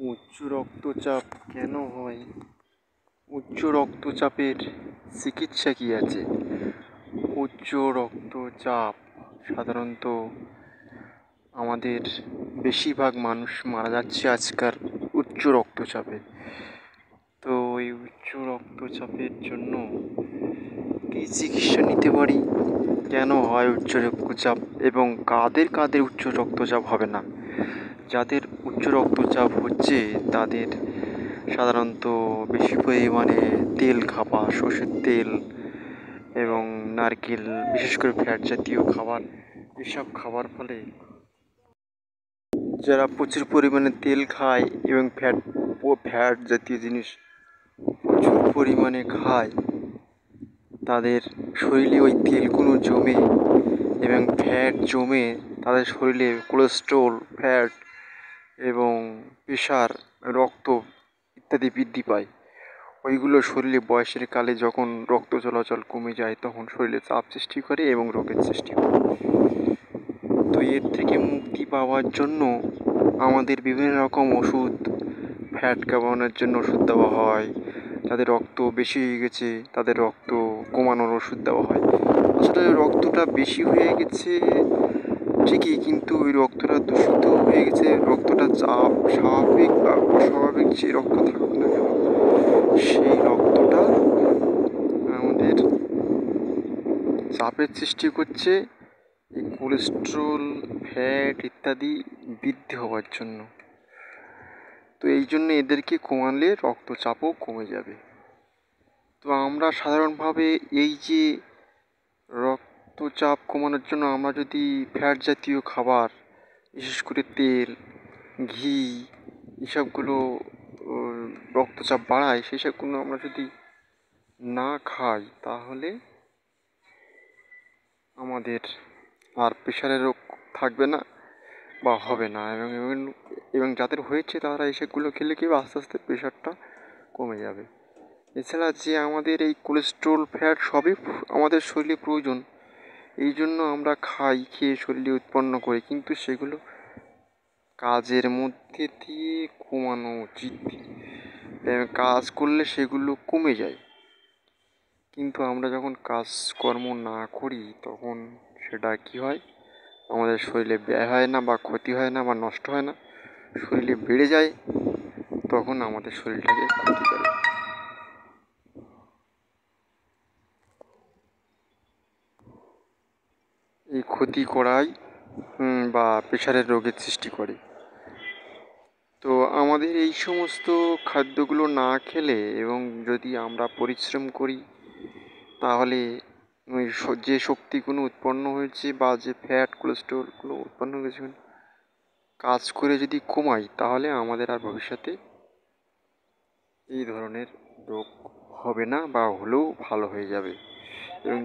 উচ্চ রক্তচাপ কেন হয়? উচ্চ রক্তচাপের চিকিৎসা কি আছে? উচ্চ রক্তচাপ সাধারণত আমাদের বেশিরভাগ মানুষ মারা যাচ্ছে আজকাল উচ্চ রক্তচাপে। তো এই উচ্চ রক্তচাপের জন্য কী চিকিৎসা নিতে পারি? কেন হয় উচ্চ রক্তচাপ এবং কাদের কাদের উচ্চ রক্তচাপ হবে না? যাদের উচ্চ রক্তচাপ হচ্ছে তাদের সাধারণত বেশি পরিমাণে তেল খাওয়া, সর্ষের তেল এবং নারকেল, বিশেষ করে ফ্যাট জাতীয় খাবার, এসব খাওয়ার ফলে যারা প্রচুর পরিমাণে তেল খায় এবং ফ্যাট জাতীয় জিনিস প্রচুর পরিমাণে খায়, তাদের শরীরে ওই তেলগুলো জমে এবং ফ্যাট জমে তাদের শরীরে কোলেস্ট্রল, ফ্যাট এবং প্রেশার, রক্ত ইত্যাদি বৃদ্ধি পায়। ওইগুলো শরীরে বয়সের কালে যখন রক্ত চলাচল কমে যায় তখন শরীরে চাপ সৃষ্টি করে এবং রোগের সৃষ্টি করে। তো এর থেকে মুক্তি পাওয়ার জন্য আমাদের বিভিন্ন রকম ওষুধ, ফ্যাট কমানোর জন্য ওষুধ দেওয়া হয়। যাদের রক্ত বেশি হয়ে গেছে তাদের রক্ত কমানোর ওষুধ দেওয়া হয়। আসলে রক্তটা বেশি হয়ে গেছে ঠিকই, কিন্তু ওই রক্তটা দূষিত হয়ে গেছে। রক্তটা চাপ স্বাভাবিক বা অস্বাভাবিক যে রক্ত থাকুক না কেন, সেই রক্তটা আমাদের চাপের সৃষ্টি করছে এই কোলেস্ট্রল, ফ্যাট ইত্যাদি বৃদ্ধি হওয়ার জন্য। তো এই জন্য এদেরকে কমালে রক্তচাপও কমে যাবে। তো আমরা সাধারণভাবে এই যে রক্তচাপ কমানোর জন্য আমরা যদি ফ্যাট জাতীয় খাবার, বিশেষ করে তেল, ঘি, এসবগুলো রক্তচাপ বাড়ায়, সেই সবগুলো আমরা যদি না খাই তাহলে আমাদের আর প্রেশারের রোগ থাকবে না বা হবে না। এবং যাদের হয়েছে তারা এসবগুলো খেলে কি আস্তে আস্তে প্রেশারটা কমে যাবে। এছাড়া যে আমাদের এই কোলেস্ট্রল, ফ্যাট সবই আমাদের শরীরে প্রয়োজন, এই জন্য আমরা খাই, খেয়ে শরীরে উৎপন্ন করি, কিন্তু সেগুলো কাজের মধ্যে দিয়ে কমানো উচিত। কাজ করলে সেগুলো কমে যায়, কিন্তু আমরা যখন কাজকর্ম না করি তখন সেটা কী হয়, আমাদের শরীরে ব্যয় হয় না বা ক্ষতি হয় না বা নষ্ট হয় না, শরীরে বেড়ে যায়, তখন আমাদের শরীরটাকে ক্ষতি করে। এই ক্ষতি করাই বা প্রেশারের রোগের সৃষ্টি করে। তো আমাদের এই সমস্ত খাদ্যগুলো না খেলে এবং যদি আমরা পরিশ্রম করি, তাহলে ওই যে শক্তিগুলো উৎপন্ন হয়েছে বা যে ফ্যাট, কোলেস্ট্রলগুলো উৎপন্ন হয়েছে, কাজ করে যদি কমাই তাহলে আমাদের আর ভবিষ্যতে এই ধরনের রোগ হবে না বা হলেও ভালো হয়ে যাবে। এবং